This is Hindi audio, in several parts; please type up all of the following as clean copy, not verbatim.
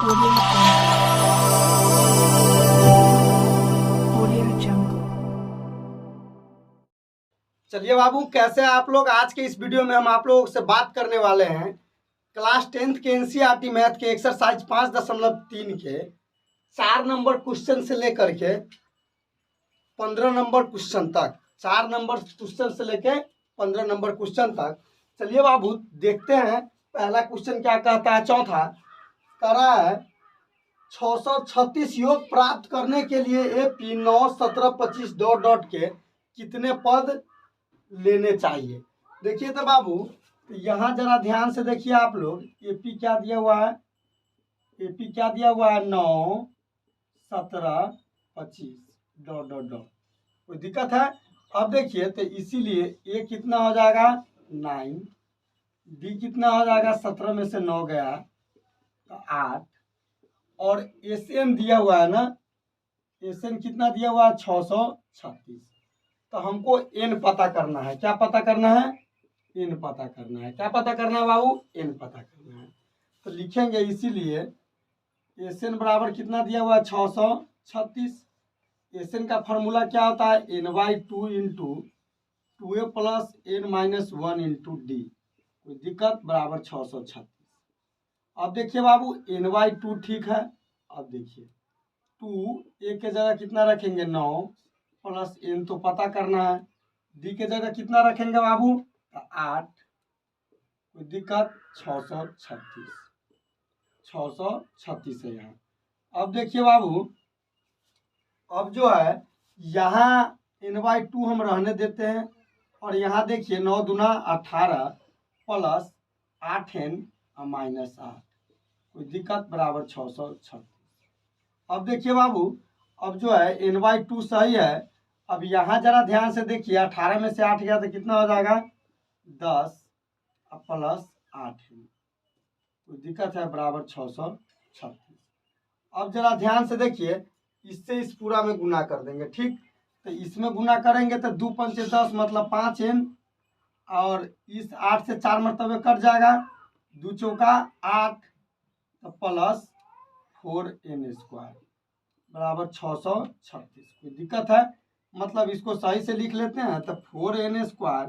Audio Jungle. चलिए बाबू, कैसे हैं आप लोग। आज के इस वीडियो में हम आप लोगों से बात करने वाले हैं क्लास 10th के एनसीईआरटी मैथ के एक्सरसाइज 5.3 के 4 नंबर क्वेश्चन से लेकर के 15 नंबर क्वेश्चन तक, 4 नंबर क्वेश्चन से लेकर 15 नंबर क्वेश्चन तक। चलिए बाबू देखते हैं पहला क्वेश्चन क्या कहता है। चौथा कह रहा है 636 योग प्राप्त करने के लिए AP 9 17 25 डॉट डॉट के कितने पद लेने चाहिए। देखिए तो बाबू, यहाँ जरा ध्यान से देखिए आप लोग। AP क्या दिया हुआ है, AP क्या दिया हुआ है 9 17 25 डॉट डॉट डॉट। कोई दिक्कत है। अब देखिए तो इसीलिए A कितना हो जाएगा 9, B कितना हो जाएगा 17 में से 9 गया तो 8, और SN दिया हुआ है ना, SN कितना दिया हुआ है 636। तो हमको N पता करना है। क्या पता करना है? N पता करना है। क्या पता करना है बाबू? N पता करना है। तो लिखेंगे इसीलिए SN बराबर कितना दिया हुआ है 636। SN का फॉर्मूला क्या होता है N/2 into 2A plus N-1 into D। कोई दिक्कत, बराबर 636। अब देखिए बाबू N/2 ठीक है। अब देखिए 2 A के जगह कितना रखेंगे 9 प्लस N तो पता करना है, D के जगह कितना रखेंगे बाबू 8। कोई दिक्कत, 636 है यहाँ। अब देखिए बाबू, अब जो है यहाँ N/2 हम रहने देते हैं, और यहाँ देखिए 9 दूना 18 प्लस 8N माइनस 8। कोई दिक्कत, बराबर 636। अब देखिए बाबू, अब जो है N/2 सही है। अब यहाँ जरा ध्यान से देखिए, 18 में से 8 गया तो कितना हो जाएगा 10 प्लस 8N। कोई दिक्कत है, बराबर 636। अब जरा ध्यान से देखिए, इससे इस पूरा में गुना कर देंगे। ठीक, तो इसमें गुना करेंगे तो 2 पंचे 10 मतलब 5N, और इस 8 से 4 मरतबे कट जाएगा, 2 चौका 8 तो प्लस 4N स्क्वायर बराबर 636। कोई दिक्कत है? मतलब इसको सही से लिख लेते हैं तो 4N स्क्वायर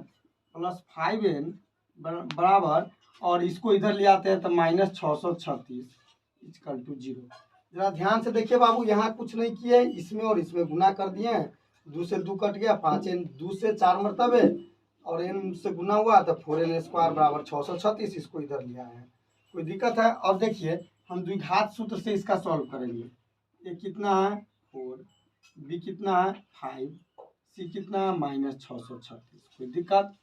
प्लस 5N बराबर, और इसको इधर ले आते हैं तो माइनस 636 इक्वल टू 0। जरा ध्यान से देखिए बाबू, यहाँ कुछ नहीं किए, इसमें और इसमें गुना कर दिए हैं। 2 से 2 कट गया, 5N 2 से 4 मरतबे और N से गुना हुआ तो 4N स्क्वायर बराबर 636। इसको इधर ले आए हैं। कोई दिक्कत है? अब देखिए हम द्विघात सूत्र से इसका सॉल्व करेंगे। ए कितना है 4, B कितना है 5, C कितना है माइनस 636। कोई दिक्कत?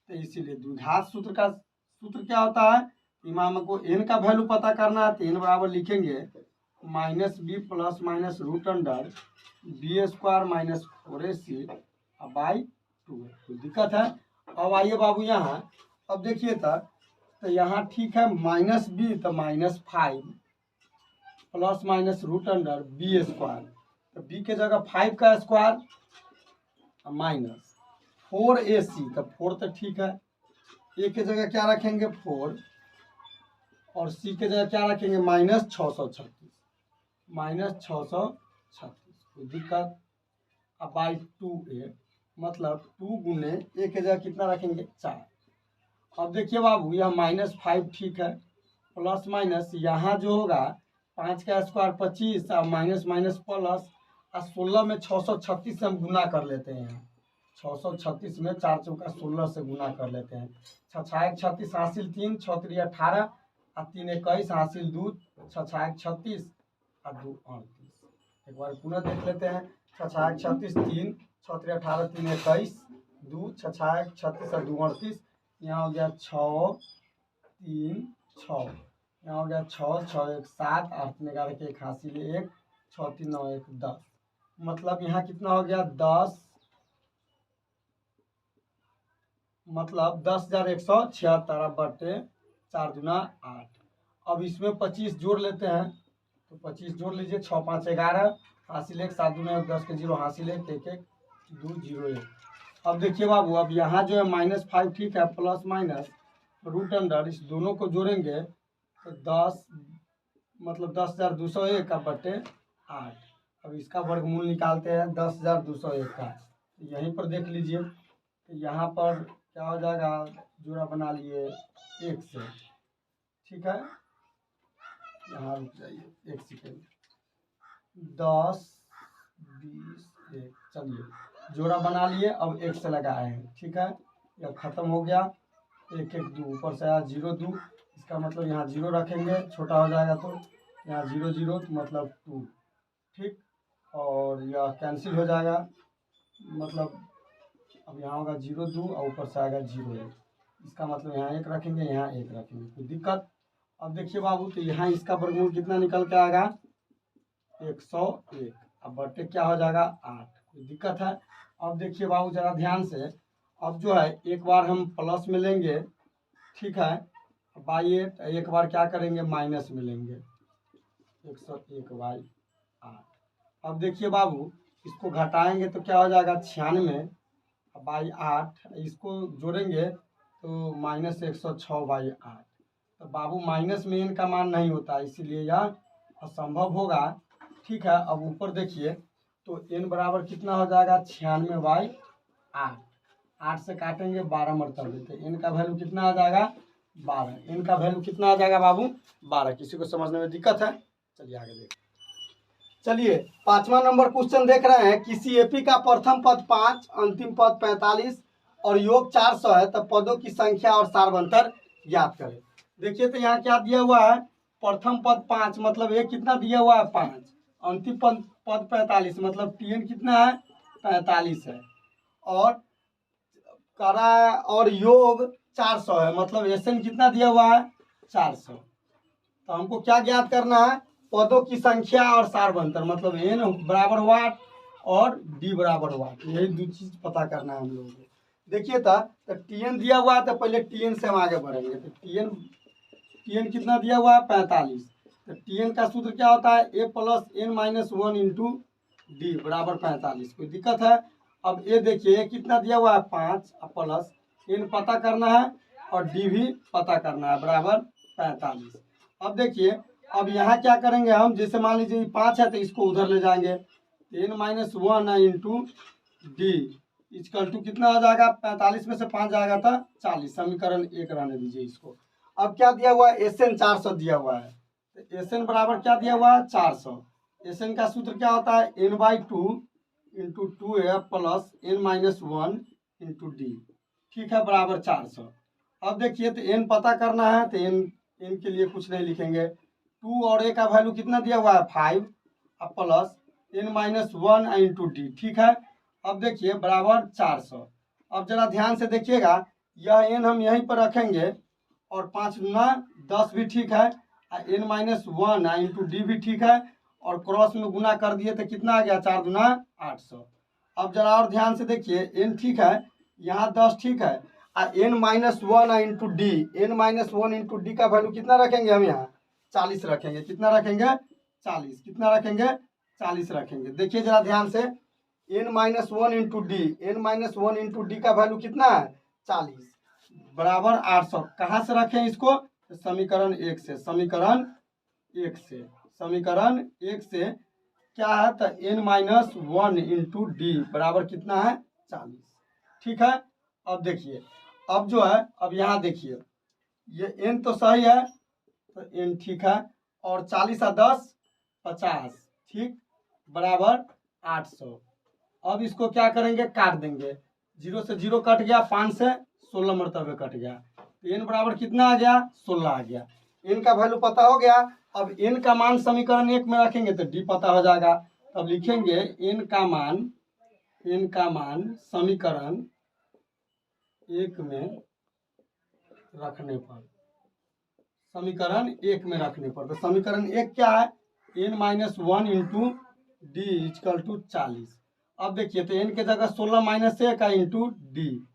तो इसीलिए द्विघात सूत्र का सूत्र क्या होता है, इमाम को N का वैल्यू पता करना है तो N बराबर लिखेंगे -B plus minus root under B square minus 4AC by 2। कोई दिक्कत है? अब आइए बाबू यहाँ, अब देखिए तो यहाँ ठीक है -B तो -5 plus minus root under B square, तो B के जगह 5 का स्क्वायर माइनस 4AC, तो 4 तो ठीक है, A के जगह क्या रखेंगे 4, और C के जगह क्या रखेंगे माइनस 636 कोई दिक्कत। अब बाई 2A मतलब 2 गुने A के जगह कितना रखेंगे 4। अब देखिए बाबू यह -5 ठीक है, प्लस माइनस यहाँ जो होगा 5 का स्क्वायर 25 और माइनस माइनस प्लस, और 16 में 636 से हम गुना कर लेते हैं। 636 में 4 चौका 16 से गुना कर लेते हैं। 6 1 36 हासिल 3, 6 3 18 और 3 21 हासिल 2, 6 1 36 और 2 38। एक बार पुनः देख लेते हैं। 6 1 36 3, 6 3 18 3 21 2, 6 1 36 और 2 38। यहाँ हो गया 6 3 6, यहाँ हो गया 6 6 1 7 8 11 के 1 हासिल 1, 6 3 9 1 10। मतलब यहाँ कितना हो गया 10, मतलब 10,176 बटे 4 दूना 8। अब इसमें 25 जोड़ लेते हैं, तो 25 जोड़ लीजिए। 6 5 11 हासिल 1, 7 दूना 10 के 0 हासिल 1 1 1 2 0 1। अब देखिए बाबू, अब यहाँ जो है -5 ठीक है, प्लस माइनस रूट अंडर इस दोनों को जोड़ेंगे तो 10 मतलब 10,201 का बटे 8। अब इसका वर्गमूल निकालते हैं 10,201 का। तो यहीं पर देख लीजिए, तो यहाँ पर क्या हो जाएगा, जोड़ा बना लिए 1 से, ठीक है। यहाँ रुक जाइए 1 सेकेंड, 10, 20, 1, चलिए जोड़ा बना लिए। अब 1 से लगाए हैं, ठीक है। यह खत्म हो गया, 1 1 2, ऊपर से आया 0 2, इसका मतलब यहाँ 0 रखेंगे, छोटा हो जाएगा तो यहाँ 0 0 तो मतलब 2, ठीक। और यह कैंसिल हो जाएगा, मतलब अब यहाँ होगा 0 2 और ऊपर से आएगा 0 1, इसका मतलब यहाँ 1 रखेंगे, यहाँ 1 रखेंगे, कोई दिक्कत। अब देखिए बाबू, तो यहाँ इसका वर्गमूल कितना निकल के आएगा, 101। अब बटे क्या हो जाएगा 8, कोई दिक्कत है। अब देखिए बाबू जरा ध्यान से, अब जो है एक बार हम प्लस में लेंगे, ठीक है, बाई 8, एक बार क्या करेंगे माइनस में लेंगे, 101/8। अब देखिए बाबू, इसको घटाएंगे तो क्या हो जाएगा 96/8, इसको जोड़ेंगे तो -106/8। तो बाबू माइनस में n का मान नहीं होता, इसीलिए यह असंभव होगा, ठीक है। अब ऊपर देखिए, तो n बराबर कितना हो जाएगा 96/8, 8 से काटेंगे 12 मरतबे, तो n का वैल्यू कितना आ जाएगा 12, n का वैल्यू कितना आ जाएगा बाबू 12। किसी को समझने में दिक्कत है, चलिए आगे देखिए। चलिए 5वां नंबर क्वेश्चन देख रहे हैं, किसी एपी का प्रथम पद 5, अंतिम पद 45 और योग 400 है, तब पदों की संख्या और सार्वंतर ज्ञात करें। देखिए तो यहाँ क्या दिया हुआ है, प्रथम पद 5 मतलब ये कितना दिया हुआ है 5, अंतिम पद 45 मतलब टीएन कितना है 45 है, और करा और योग 400 है, मतलब एसएन कितना दिया हुआ है 400। तो हमको क्या ज्ञात करना है, पदों की संख्या और सार्वंतर, मतलब एन बराबर वाट और डी बराबर वाट, यही दो चीज पता करना है हम लोगों को। देखिए तो टीएन दिया हुआ है, तो पहले टीएन से हम आगे बढ़ेंगे। तो टीएन कितना दिया हुआ है 45, तो टीएन का सूत्र क्या होता है A plus N minus 1 into D बराबर 45, कोई दिक्कत है। अब ये देखिए कितना दिया हुआ है 5 प्लस एन पता करना है और डी भी पता करना है बराबर 45। अब देखिए, अब यहाँ क्या करेंगे हम, जैसे मान लीजिए 5 है तो इसको उधर ले जाएंगे, n minus 1 into D equal to कितना आ जाएगा 45 में से 5 जाएगा था 40, समीकरण 1 रहने दीजिए इसको। अब क्या दिया हुआ है एसएन 400 दिया हुआ है, तो एसएन बराबर क्या दिया हुआ है 400। एसएन का सूत्र क्या होता है n/2 into 2 plus n minus 1 into D, ठीक है, बराबर 400। अब देखिए तो n पता करना है, तो n के लिए कुछ नहीं लिखेंगे, 2 और a का वैल्यू कितना दिया हुआ है 5 plus n minus 1 into D, ठीक है। अब देखिए बराबर 400। अब जरा ध्यान से देखिएगा, यह n हम यहीं पर रखेंगे और 5 गुना 10 भी ठीक है, n माइनस 1 इंटू डी भी ठीक है, और क्रॉस में गुना कर दिए तो कितना आ गया 4 गुना 800। अब जरा और ध्यान से देखिए, n ठीक है, यहाँ 10 ठीक है, n minus 1 into D, n minus 1 into D का वैल्यू कितना रखेंगे हम यहाँ 40 रखेंगे, कितना रखेंगे 40, कितना रखेंगे 40 रखेंगे। देखिए जरा ध्यान से, n minus 1 into D, n minus 1 into D का वैल्यू कितना है 40 बराबर 800। कहाँ से रखें इसको, समीकरण 1 से, समीकरण 1 से, समीकरण 1 से क्या है, तो n माइनस 1 इंटू डी बराबर कितना है 40, ठीक है। अब देखिए, अब जो है, अब यहाँ देखिए ये n तो सही है, तो n ठीक है, और 40 और 10 50, ठीक, बराबर 800। अब इसको क्या करेंगे काट देंगे, 0 से 0 कट गया, 5 से 16 मरतबे कट गया, तो n बराबर कितना आ गया 16 आ गया, n का वैल्यू पता हो गया। अब n का मान समीकरण 1 में रखेंगे तो d पता हो जाएगा, तब लिखेंगे n का मान समीकरण 1 में रखने पर, समीकरण 1 में रखने पर, तो समीकरण 1 क्या है n minus 1 into D equal to 40। अब देखिए तो n के जगह 16 माइनस 1 का इंटू डी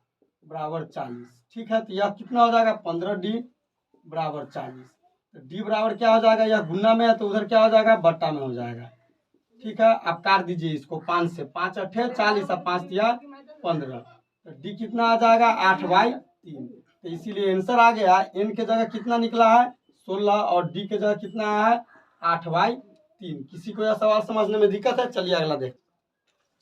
बराबर 40, ठीक है। तो यह कितना हो जाएगा 15d बराबर 40, तो डी बराबर क्या हो जाएगा, यह गुना में है तो उधर क्या हो जाएगा बट्टा में हो जाएगा, ठीक है। आप काट दीजिए इसको, 5 से 5 अठे 40 और 5 दिया 15, तो डी कितना आ जाएगा 8/3, तो इसीलिए आंसर आ गया n के जगह कितना निकला है 16 और डी के जगह कितना है 8/3। किसी को यह सवाल समझने में दिक्कत है? चलिए अगला देख।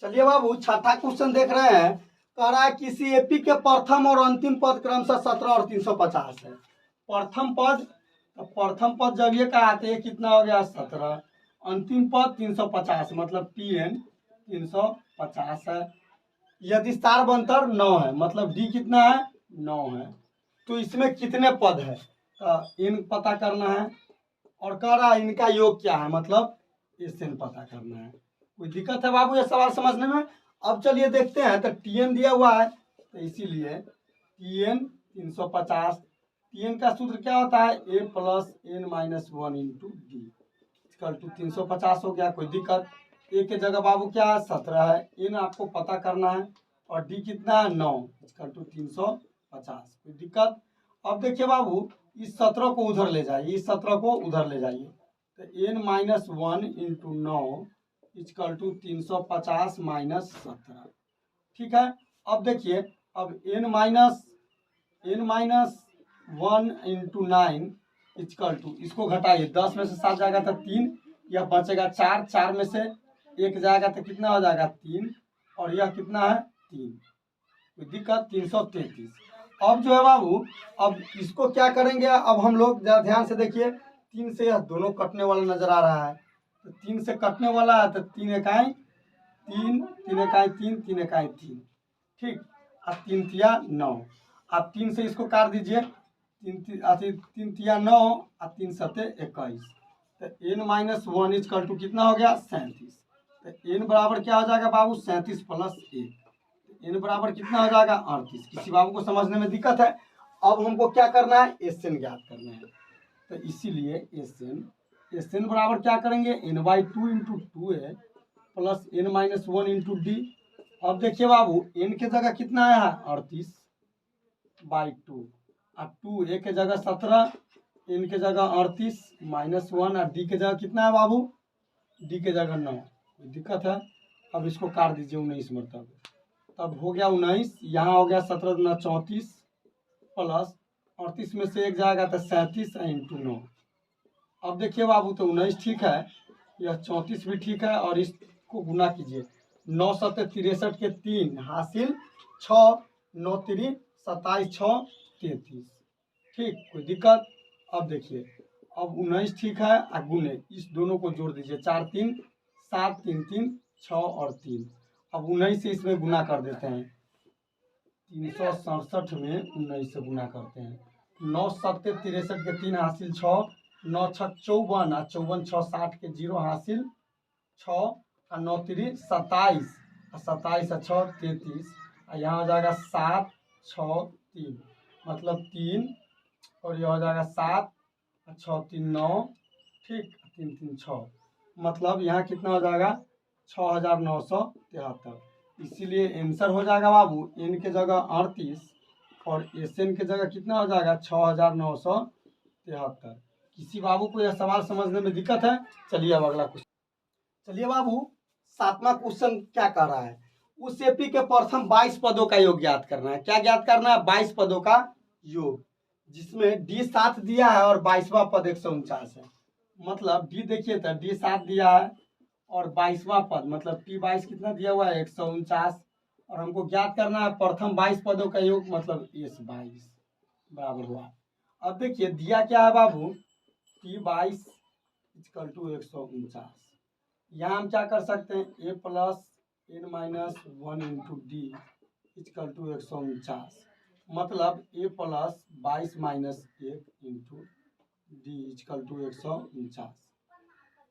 चलिए बाबू छठा क्वेश्चन देख रहे हैं। कह रहा है किसी एपी के प्रथम और अंतिम पद क्रमशः 17 और 350 है। प्रथम पद जब ये कहा तो ये कितना हो गया 17, अंतिम पद 350 मतलब Pn 350 है। यदि स्टार बनतर 9 है मतलब डी कितना है 9 है। तो इसमें कितने पद है तो इन पता करना है और कह रहा है इनका योग क्या है मतलब एसएन पता करना है। कोई दिक्कत है बाबू ये सवाल समझने में? अब चलिए देखते हैं। तो टीएन दिया हुआ है तो इसीलिए टीएन 350। टीएन का सूत्र क्या होता है A plus N minus 1 into D equal to 350 हो गया। कोई दिक्कत? ए के जगह बाबू क्या है 17 है, एन आपको पता करना है और डी कितना है 9 इक्वल टू 350। कोई दिक्कत? अब देखिए बाबू इस 17 को उधर ले जाइए, इस 17 को उधर ले जाइए तो N minus 1 into 9 equal to 350 minus 17। ठीक है। अब देखिए अब N minus 1 into 9 equal to इसको घटाइए 10 में से 7 जाएगा तो 3, यह बचेगा 4, 4 में से 1 जाएगा तो कितना हो जाएगा 3 और यह कितना है 3। कोई दिक्कत? 333। अब जो है बाबू अब इसको क्या करेंगे अब हम लोग जरा ध्यान से देखिए। 3 से यह दोनों कटने वाला नजर आ रहा है तो 3 से कटने वाला है तो 3 इकाई 3, 3 इकाई 3, 3 इकाई 3। ठीक। अब 3 तिया 9। अब 3 से इसको काट दीजिए 3 तिया 9 और 3 सते 21 तो एन माइनस 1 इक्वल टू कितना हो गया 37। तो एन बराबर क्या हो जाएगा बाबू 37 प्लस 1। एन बराबर कितना हो जाएगा 38। किसी बाबू को समझने में दिक्कत है? अब हमको क्या करना है एसएन ज्ञात करना है। तो इसीलिए एसएन बराबर क्या करेंगे n/2 into 2a plus n minus 1 into D. अब देखिए बाबू n के जगह कितना आया है 38/2 और 2a के जगह 17, n के जगह 38 माइनस 1 और डी के जगह कितना है बाबू डी के जगह 9। कोई दिक्कत है? अब इसको काट दीजिए 19 मरतब तब हो गया 19, यहाँ हो गया 17 दूना 34 प्लस 38 में से 1 जाएगा तो 37 इंटू 9। अब देखिए बाबू तो 19 ठीक है, यह 34 भी ठीक है और इसको गुना कीजिए 9 सत्ते 63 के 3 हासिल 6, 9 3 27 6 33। ठीक। कोई दिक्कत? अब देखिए अब 19 ठीक है और गुने इस दोनों को जोड़ दीजिए 4 3 7 3 3 6 और 3। अब 19 से इसमें गुना कर देते हैं 367 में 19 से गुना करते हैं 9 सत्ते 63 के 3 हासिल 6, 9 6 54 और 54 6 60 के 0 हासिल 6 और 9 3 27 और 27 और 6 33 और यहाँ हो जाएगा 7 6 3 मतलब 3 और यह हो जाएगा 7 और 6 3 9। ठीक। 3 3 6 मतलब यहाँ कितना हो जाएगा 6973। इसीलिए आंसर हो जाएगा बाबू एन के जगह 38 और एस एन के जगह कितना हो जाएगा 6973। किसी बाबू को यह सवाल समझने में दिक्कत है? चलिए अब अगला क्वेश्चन। चलिए बाबू 7वां क्वेश्चन क्या कह रहा है उस एपी के प्रथम 22 पदों का योग ज्ञात करना है। क्या ज्ञात करना है 22 पदों का योग जिसमें डी 7 दिया है और 22वां पद 149 है। मतलब डी देखिए तो डी 7 दिया है और 22वां पद मतलब टी 22 कितना दिया हुआ है 149 और हमको ज्ञात करना है प्रथम 22 पदों का योग मतलब एस 22 बराबर हुआ। अब देखिए दिया क्या है बाबू टी 22 इक्वल टू 149। यहाँ हम क्या कर सकते हैं A plus N minus 1 into D equal to 149 मतलब A plus 22 minus 1 into D equal to 149।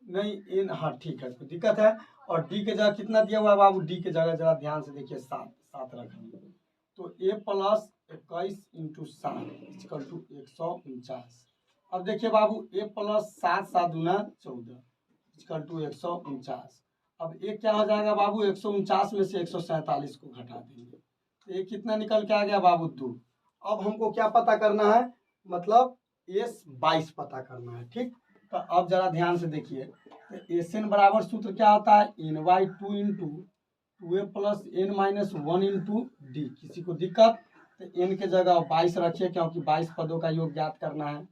नहीं इन हाँ ठीक है कोई दिक्कत है? और डी के जगह कितना दिया हुआ है बाबू डी के जगह जरा ध्यान से देखिए 7 रखेंगे तो ए प्लस 21 इंटू 7 इक्वल टू 149। अब देखिए बाबू ए प्लस 7 7 दूना 14 इक्वल टू 149। अब ए क्या हो जाएगा बाबू 149 में से 147 को घटा देंगे तो ये कितना निकल के आ गया बाबू 2। अब हमको क्या पता करना है मतलब एस 22 पता करना है। ठीक। तो अब जरा ध्यान से देखिए तो एस एन बराबर सूत्र क्या होता है n/2 into 2a plus n minus 1 into D. किसी को दिक्कत? तो n के जगह 22 रखिए क्योंकि 22 पदों का योग ज्ञात करना है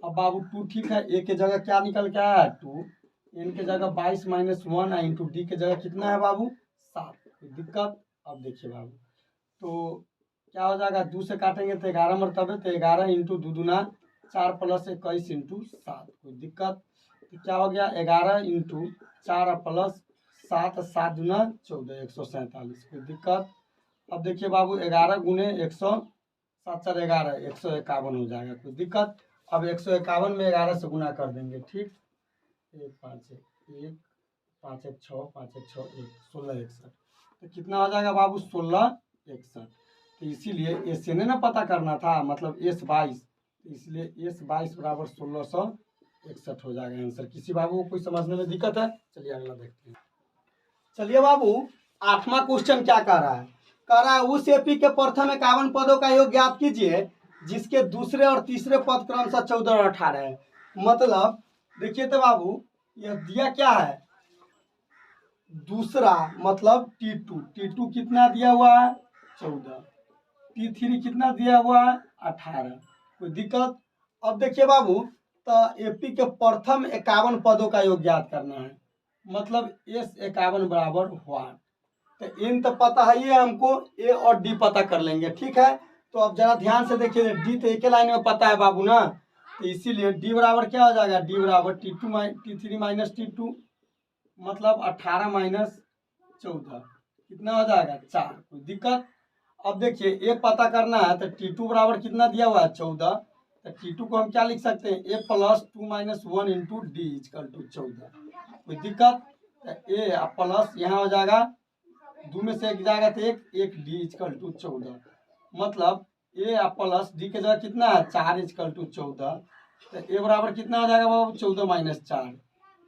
अब बाबू 2 ठीक है, ए के जगह क्या निकल के आया है 2, एन के जगह 22 माइनस 1 इंटू डी के जगह कितना है बाबू 7, कोई दिक्कत। अब देखिए बाबू तो क्या हो जाएगा, 2 से काटेंगे तो 11 मरतबे, तो 11 इंटू 2 दूना 4 प्लस 21 इंटू 7, कोई दिक्कत। तो क्या हो गया 11 इंटू 4 प्लस 7, 7 दूना 14, 147, कोई दिक्कत। अब देखिए बाबू 11 गुने 100, 7 4 11, 151 हो जाएगा, कोई दिक्कत। अब 151 में 11 से गुना कर देंगे, ठीक। 1 5 1 5 1 6 5 1 6 1 16 61, तो कितना हो जाएगा बाबू 16 61। तो इसीलिए एस एन ना पता करना था, मतलब एस 22, इसलिए एस 22 बराबर 1661 हो जाएगा आंसर। किसी बाबू को कोई समझने में दिक्कत है? चलिए अगला देखते हैं। चलिए बाबू 8वां क्वेश्चन क्या कह रहा है, कह रहा है उस एपी के प्रथम 51 पदों का योग ज्ञात कीजिए जिसके दूसरे और तीसरे पद क्रमशः 14 और 18 है। मतलब देखिए तो बाबू यह दिया क्या है, दूसरा मतलब T2 कितना दिया हुआ है 14, T3 कितना दिया हुआ है 18, कोई दिक्कत। अब देखिए बाबू तो एपी के प्रथम 51 पदों का योग ज्ञात करना है, मतलब एस 51 बराबर व्हाट, तो इन तो पता है ये हमको, ए और डी पता कर लेंगे, ठीक है। तो अब जरा ध्यान से देखिए, डी तो एक लाइन में पता है बाबू ना, तो इसीलिए डी बराबर क्या हो जाएगा, डी बराबर T3 माइनस T2, मतलब 18 माइनस 14 कितना हो जाएगा 4, कोई दिक्कत। अब देखिए ए पता करना है, तो T2 बराबर कितना दिया हुआ है 14, तो T2 को हम क्या लिख सकते हैं, A plus 2 minus 1 into D equal to 14, कोई दिक्कत। तो ए प्लस यहाँ हो जाएगा 2 में से 1 जाएगा तो 1 डी इजकल टू 14, मतलब ए प्लस डी के जगह कितना है 4 इजकल टू 14, तो ए बराबर कितना हो जाएगा बाबू 14 माइनस 4,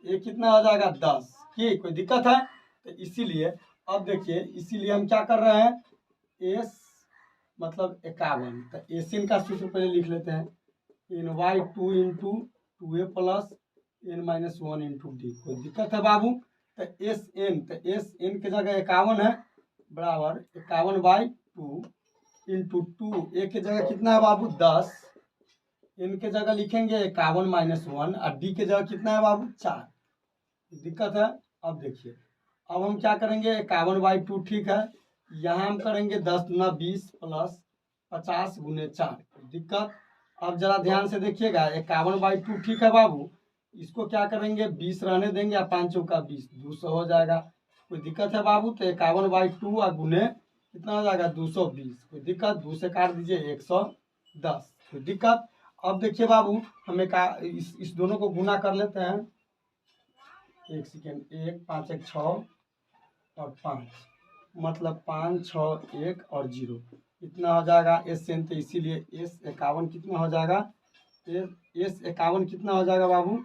ए कितना हो जाएगा 10, ठीक, कोई दिक्कत है। तो इसीलिए अब देखिए, इसीलिए हम क्या कर रहे हैं, एस मतलब 51, तो एसिन का सूत्र पहले लिख लेते हैं, NY2 into 2a plus n minus 1 into D, कोई दिक्कत है बाबू। तो एस एन के जगह 51 है, बराबर 51/2 इंटू 2, ए के जगह कितना है बाबू 10, एन के जगह लिखेंगे 51 माइनस 1, और डी के जगह कितना है बाबू 4, दिक्कत है। अब देखिए अब हम क्या करेंगे, 51/2, ठीक है, यहाँ हम करेंगे 10 दूना 20 प्लस 50 गुने 4, दिक्कत। अब जरा ध्यान से देखिएगा 51/2, ठीक है बाबू, इसको क्या करेंगे 20 रहने देंगे, 5 चौका 20, 200 हो जाएगा, कोई दिक्कत है बाबू। तो 51/2 और गुने कितना हो जाएगा 220, कोई दिक्कत, 2 से काट दीजिए 110, कोई दिक्कत। अब देखिए बाबू हमें इस दोनों को गुना कर लेते हैं, 1 सेकेंड, 1 5 1 6 और 5, मतलब 5 6 1 और 0, इतना हो जाएगा एस एन। तो इसीलिए एस 51 कितना हो जाएगा, एस 51 कितना हो जाएगा बाबू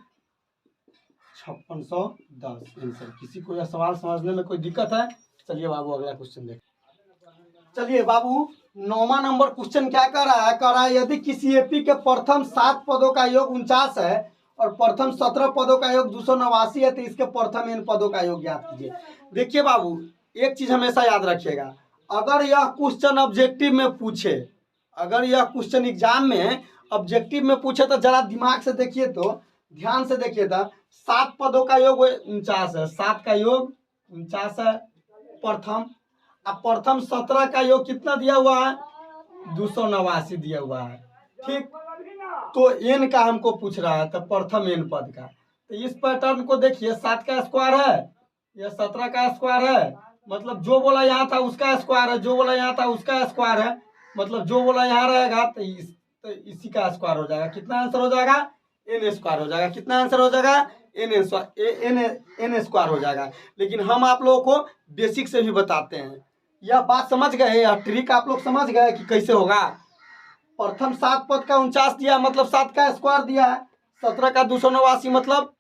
5610 आंसर। किसी को यह सवाल समझने में कोई दिक्कत है? चलिए बाबू अगला क्वेश्चन देख। चलिए बाबू 9वां नंबर क्वेश्चन क्या कर रहा है, कह रहा है यदि किसी एपी के प्रथम 7 पदों का योग 49 है और प्रथम 17 पदों का योग 289 है, तो इसके प्रथम n पदों का योग ज्ञात कीजिए। देखिए बाबू एक चीज हमेशा याद रखिएगा, अगर यह क्वेश्चन ऑब्जेक्टिव में पूछे, अगर यह क्वेश्चन एग्जाम में ऑब्जेक्टिव में पूछे तो जरा दिमाग से देखिए, तो ध्यान से देखिए, तो 7 पदों का योग 49 है, 7 का योग 49 है प्रथम, अब प्रथम 17 का योग कितना दिया हुआ है 289 दिया हुआ है, ठीक। तो n का हमको पूछ रहा है, तो प्रथम n पद का, तो इस पैटर्न को देखिए, 7 का स्क्वायर है, यह 17 का स्क्वायर है, मतलब जो बोला यहाँ था उसका स्क्वायर है, जो बोला यहाँ था उसका स्क्वायर है, मतलब जो बोला यहाँ रहेगा तो इसी का स्क्वायर हो जाएगा। कितना आंसर हो जाएगा n स्क्वायर हो जाएगा, कितना आंसर हो जाएगा n स्क्वायर हो जाएगा। लेकिन हम आप लोगों को बेसिक से भी बताते हैं, यह बात समझ गए, यह ट्रिक आप लोग समझ गए कि कैसे होगा। प्रथम 7 पद का 49 दिया, मतलब 7 का स्क्वायर दिया है, 17 का 289 मतलब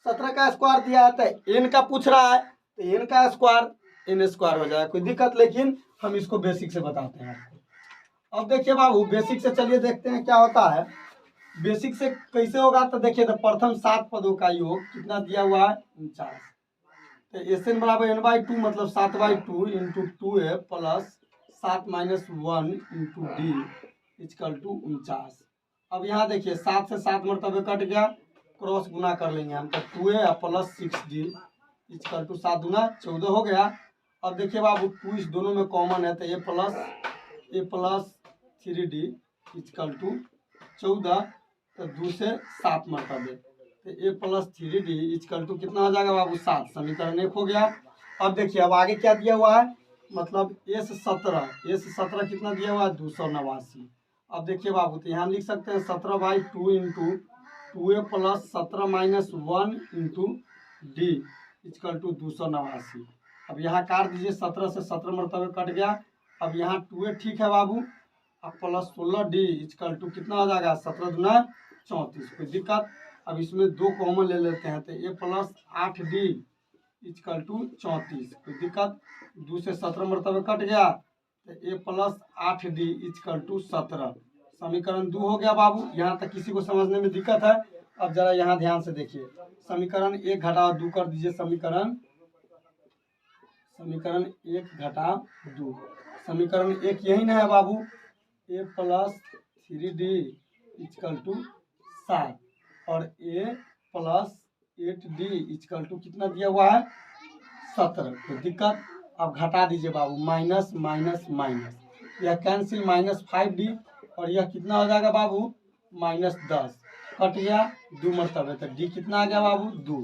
17 का स्क्वायर दिया है, तो n का पूछ रहा है, तो n का स्क्वायर n स्क्वायर हो जाएगा, कोई दिक्कत। लेकिन हम इसको बेसिक से बताते हैं आपको। अब देखिए बाबू बेसिक से चलिए देखते हैं क्या होता है, बेसिक से कैसे होगा। तो देखिए तो प्रथम 7 पदों का योग कितना दिया हुआ है 49, तो एस एन बराबर n/2 मतलब 7/2 into 2a plus 7 minus 1 into D equal to 49। अब यहाँ देखिए 7 से 7 मरतबे कट गया, क्रॉस गुना कर लेंगे हम, तो 2a plus 6d equal to 7 दूना 14 हो गया। अब देखिए बाबू 2 इस दोनों में कॉमन है, तो a plus 3d equal to 14, तो 2 से 7 मरतबे, तो a plus 3d equal to कितना हो जाएगा बाबू 7। समीकरण 1 हो गया। अब देखिए अब आगे क्या दिया हुआ है, मतलब S17 कितना दिया हुआ है 289। अब देखिए बाबू तो यहाँ लिख सकते हैं 17/2 into 2a plus 17 minus 1 into D equal to 289। अब यहाँ काट दीजिए, 17 से 17 मरतबे कट गया। अब यहाँ 2a ठीक है बाबू, अब प्लस 16d इक्वल टू कितना हो जाएगा 17 दूना 34, कोई दिक्कत। अब इसमें 2 कॉमन ले लेते हैं, तो a plus 8d equal to 34, कोई दिक्कत। 2 से 17 मरतबे कट गया, तो a plus 8d equal to 17। समीकरण 2 हो गया बाबू। यहाँ तक किसी को समझने में दिक्कत है? अब जरा यहाँ ध्यान से देखिए, समीकरण 1 घटाओ 2 कर दीजिए, समीकरण 1 घटाओ 2, समीकरण 1 यही ना है बाबू, a plus 3d equal to 7 और a plus 8d equal to कितना दिया हुआ है 17, कोई दिक्कत। अब घटा दीजिए बाबू, माइनस माइनस माइनस, यह कैंसिल, माइनस 5d और यह कितना हो जाएगा बाबू माइनस 10, कट गया 2 मरतबे, तो d कितना आ गया बाबू 2।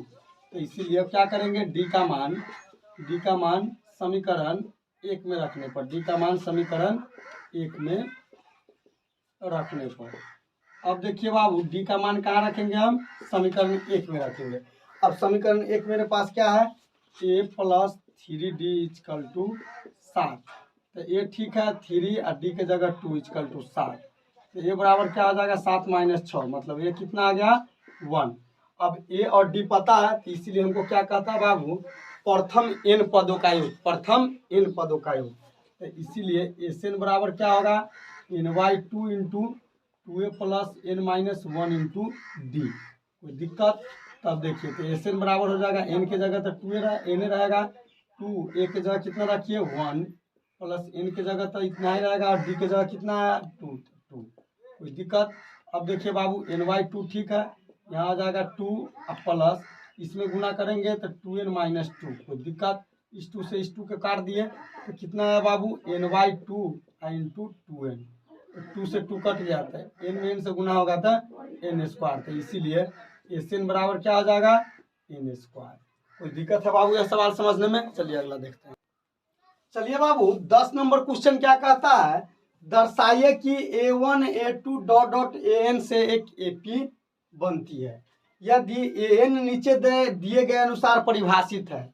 तो इसीलिए क्या करेंगे, d का मान समीकरण 1 में रखने पर, d का मान समीकरण 1 में रखने पर। अब देखिए बाबू d का मान कहाँ रखेंगे हम, समीकरण 1 में रखेंगे। अब समीकरण 1 मेरे पास क्या है, a plus 3d equal to 7, तो a ठीक है 3 और d के जगह 2 इक्वल टू 7, तो a बराबर क्या आ जाएगा 7 माइनस 6, मतलब a कितना आ गया 1। अब a और d पता है, तो इसीलिए हमको क्या कहता है बाबू, प्रथम n पदों का योग, तो इसीलिए Sn बराबर क्या होगा n/2 into 2a plus n minus 1 into D, कोई दिक्कत। तब देखिए तो Sn बराबर हो जाएगा, n के जगह तो 2n रहेगा, 2 a के जगह कितना रखिए 1 प्लस n के जगह तो इतना ही रहेगा, और d के जगह कितना है 2, कोई दिक्कत। अब देखिए बाबू n/2 ठीक है, यहाँ आ जाएगा 2 प्लस, इसमें गुना करेंगे तो 2n माइनस 2, कोई दिक्कत। इस 2 से इस 2 के काट दिए, तो कितना है बाबू n/2 इंटू 2n, 2 से 2 कट गया था, n में n से गुना होगा था n स्क्वायर, तो इसीलिए Sn बराबर क्या हो जाएगा n स्क्वायर। कोई दिक्कत है बाबू यह सवाल समझने में? चलिए अगला देखते हैं। चलिए बाबू 10 नंबर क्वेश्चन क्या कहता है, दर्शाइए कि a1 a2 dot dot an से एक ap बनती है, यदि an नीचे दिए गए अनुसार परिभाषित है।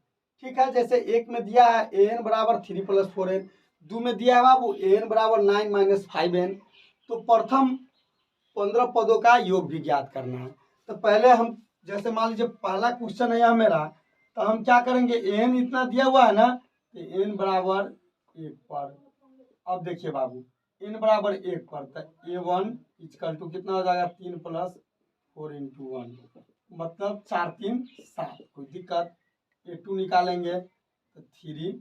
ठीक है, जैसे एक में दिया है an बराबर 3 प्लस 4n, 2 में दिया है बाबू an बराबर 9 माइनस 5n, तो प्रथम 15 पदों का योग भी ज्ञात करना है। तो पहले हम, जैसे मान लीजिए पहला क्वेश्चन है यह मेरा, तो हम क्या करेंगे, an इतना दिया हुआ है ना, तो n बराबर 1 पर। अब देखिए बाबू n बराबर 1 पर, तो a1 इक्वल टू कितना हो जाएगा 3 प्लस 4 इंटू 1, मतलब 4 3 7, कोई दिक्कत। a2 निकालेंगे तो 3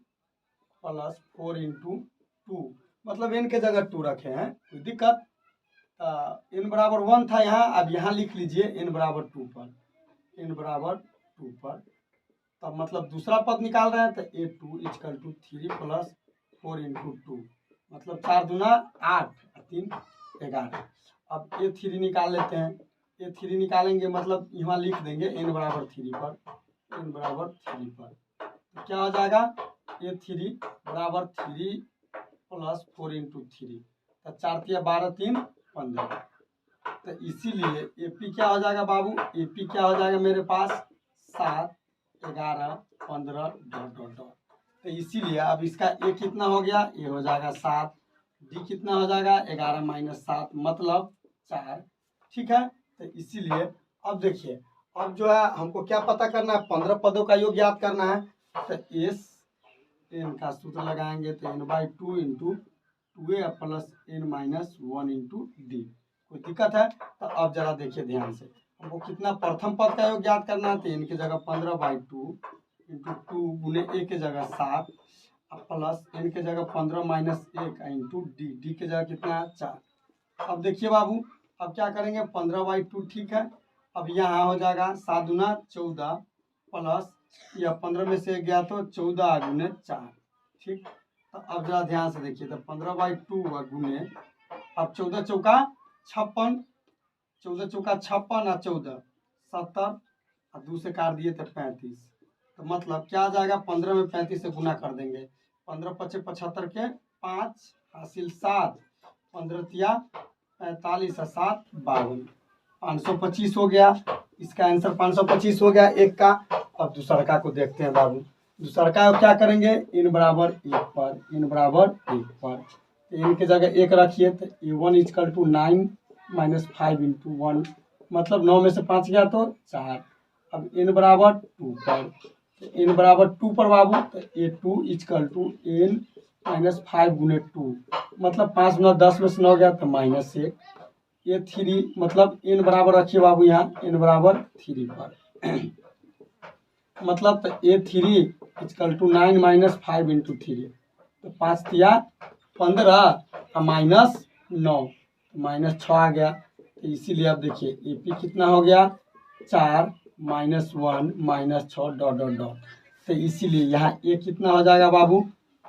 प्लस 4 इंटू 2, मतलब n के जगह 2 रखे हैं, कोई दिक्कत। n बराबर 1 था यहाँ, अब यहाँ लिख लीजिए n बराबर 2 पर, तब मतलब दूसरा पद निकाल रहे हैं, तो a2 equal to 3 plus 4 into 2, मतलब 4 दूना 8 3 11। अब a3 निकाल लेते हैं, a3 निकालेंगे मतलब यहाँ लिख देंगे n बराबर 3 पर, तो क्या हो जाएगा a3 बराबर 3 प्लस 4 इंटू 3, तो 4 3 12 3 15, तो इसीलिए AP क्या हो जाएगा बाबू, AP क्या हो जाएगा मेरे पास 7 11 15 डॉट डॉट डॉट, तो इसीलिए अब इसका A कितना हो गया, A हो जाएगा 7, D कितना हो जाएगा 11 माइनस 7 मतलब 4। ठीक है, तो इसीलिए अब देखिए, अब जो है हमको क्या पता करना है, 15 पदों का योग याद करना है, तो Sn का सूत्र लगाएंगे, तो n/2 into 2a plus n minus 1 into D, कोई दिक्कत है? तो अब जरा देखिए ध्यान से, हमको कितना प्रथम पद का योग याद करना है, तो n की जगह 15/2 इंटू 2 गुने a के जगह 7 प्लस n के जगह 15 माइनस 1 इंटू डी, डी के जगह कितना है 4। अब देखिए बाबू, अब क्या करेंगे 15/2 ठीक है। अब यहाँ हो जाएगा 7 दूना 14 प्लस यह 15 में से गया तो 14 गुने 4 ठीक। तो अब जरा ध्यान से देखिए तो 15/2 गुने अब 14 चौका 56 14 चौका 56 और 14 70 और 2 से काट दिए तो 35। तो मतलब क्या आ जाएगा 15 में 35 से गुना कर देंगे 15 पचे 75 के 5 हासिल 7 15 तिया 45 और 7 52 525 हो गया। इसका आंसर 525 हो गया एक का। अब दूसरका को देखते हैं बाबू। दूसरका क्या करेंगे इन बराबर 1 पर इन बराबर 1 पर इन की जगह 1 रखिए तो A1 equal to 9 minus 5 into 1 मतलब 9 में से 5 गया तो 4। अब n बराबर 2 पर तो n बराबर 2 पर बाबू तो A2 equal to n minus 5 गुने 2 मतलब 5 गुना 10 में से 9 गया तो -1 A3 मतलब n बराबर रखिए बाबू यहाँ n बराबर 3 पर मतलब तो A3 equal to 9 minus 5 into 3 तो 5 तिया 15 और -9 -6 आ गया। तो इसीलिए अब देखिए AP कितना हो गया 4 -1 -6 डॉट डॉट डॉट। तो इसीलिए यहाँ A कितना हो जाएगा बाबू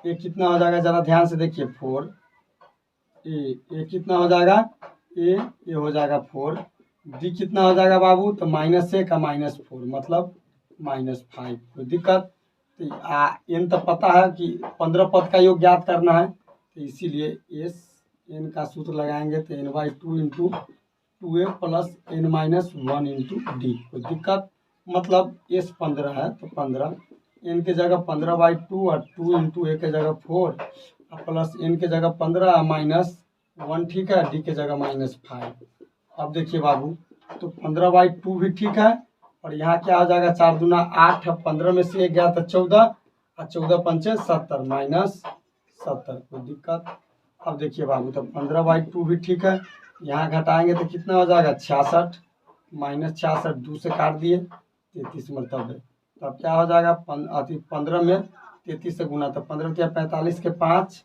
A कितना हो जाएगा ज़रा ध्यान से देखिए 4 A कितना हो जाएगा A हो जाएगा 4 D कितना हो जाएगा बाबू तो -1 का -4 मतलब -5 कोई दिक्कत। तो n तो पता है कि 15 पद का योग ज्ञात करना है तो इसीलिए एस n का सूत्र लगाएंगे तो n/2 into 2a plus n-1 into D कोई दिक्कत। मतलब s 15 है तो 15 n के जगह 15/2 और 2 इंटू a के जगह 4 और प्लस n के जगह 15 -1 ठीक है d के जगह -5। अब देखिए बाबू तो 15/2 भी ठीक है और यहाँ क्या हो जाएगा 4 दूना 8 15 में से 1 गया तो 14 और 14 पंचे 70 -70 कोई दिक्कत। अब देखिए बाबू तो 15/2 भी ठीक है यहाँ घटाएंगे तो कितना हो जाएगा 66 -66 2 से काट दिए 33 मतलब है। तो अब क्या हो जाएगा 15 में 33 से गुना तो 15 तिया 45 के 5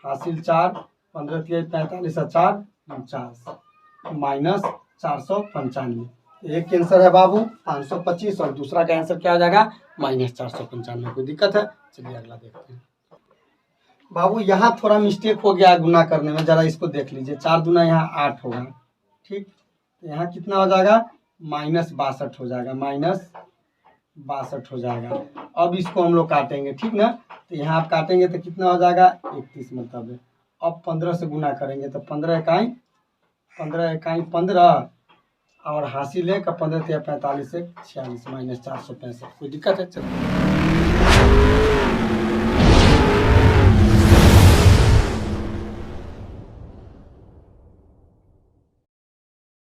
हासिल 4 15 तिया 45 और 4 49 -495। एक आंसर है बाबू 525 और दूसरा का आंसर क्या हो जाएगा -495। कोई दिक्कत है चलिए अगला देखते हैं। बाबू यहाँ थोड़ा मिस्टेक हो गया गुना करने में जरा इसको देख लीजिए 4 दूना यहाँ 8 होगा ठीक। तो यहाँ कितना हो जाएगा -62 हो जाएगा -62 हो जाएगा। अब इसको हम लोग काटेंगे ठीक ना। तो यहाँ आप काटेंगे तो कितना हो जाएगा 31 मतलब है। अब 15 से गुना करेंगे तो 15 इकाई 15 और हासिल है का 15 तिया 45 से 46 -465। कोई दिक्कत है चलिए।